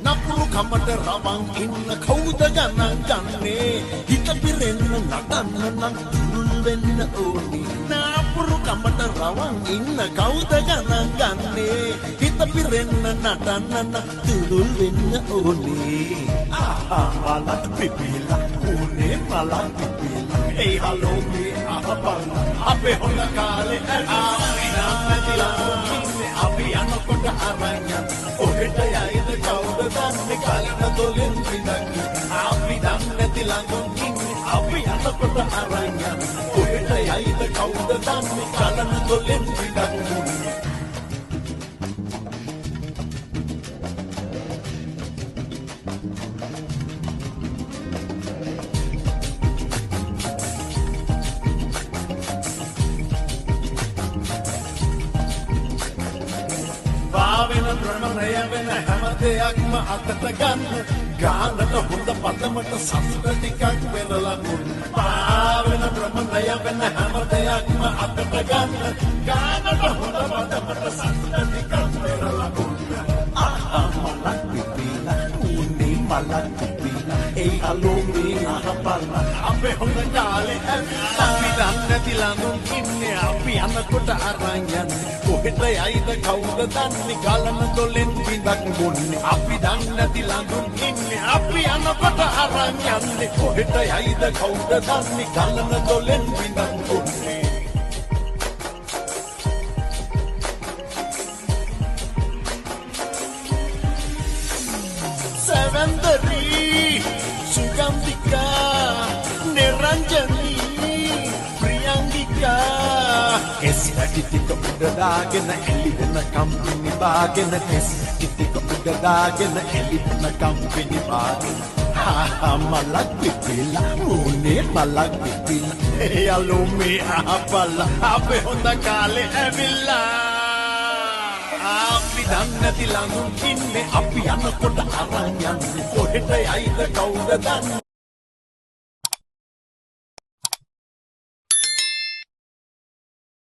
නපුරු කමට රවං ඉන්න කවුද ගණන් ගන්නේ හිත පිරෙන්න නටන්න නම් තුරුල් වෙන්න ඕනේ නපුරු කමට රවං ඉන්න කවුද ගණන් ගන්නේ හිත පිරෙන්න නටන්න නම් තුරුල් වෙන්න ඕනේ මලක් පිපිලා උනේ මලක් පිපිලා ඒ හලෝ මේ අහපන් අපේ හොඳ කාලේ අපි යනකොට අරන් ඔහෙට යයිද කවුද දන්නේ කලන දොලෙන් විඳක් අපි දන්නේ නැති ළඟුන් ඉන්නේ අපි යනකොට අරන් ඔහෙට යයිද කවුද දන්නේ කලන දොලෙන් විඳක් වෙන ප්‍රමණය වෙන හැම දෙයක්ම අතට ගන්න ගානට හොඳ පදමට සතුට ටිකක් පෙරලා මුන් පාවෙන ප්‍රමණය වෙන හැම දෙයක්ම අතට ගන්න ගානට හොඳ පදමට සතුට ටිකක් පෙරලා මුන් මලක් පිපිලා උනේ මලක් පිපිලා ඒ අලෝ මේ අහපන් අපේ හොඳ කාලේ අපි දන්නේ නැති ළඟුන් ඉන්නේ අපි යනකොට අරන් යන්නේ කොහෙට යයිද කවුද දන්නේ ගලන දොලෙන් විඳක් බොන්නේ අපි දන්නේ නැති ළඟුන් ඉන්නේ අපි යනකොට අරන් යන්නේ කොහෙට යයිද කවුද දන්නේ ගලන දොලෙන් විඳක් බොන්නේ සවන්දරි සුගන්ධිකා නිරංජනී එස් ටික උඩ දාගෙන එලි වෙන කම්පිනි බාගෙන එස් ටික උඩ දාගෙන එලි වෙන කම්පිනි බාගෙන මලක් පිපිලා උනේ මලක් පිපිලා ඒ යලෝ මේ අහපල්ලා අපේ හොඳ කාලේ ඇවිල්ලා අපි දන්නේ නැති ළඟුන් ඉන්නේ අපි යනකොට අරන් යන්නේ කොහෙට යයිද කවුද දන්නේ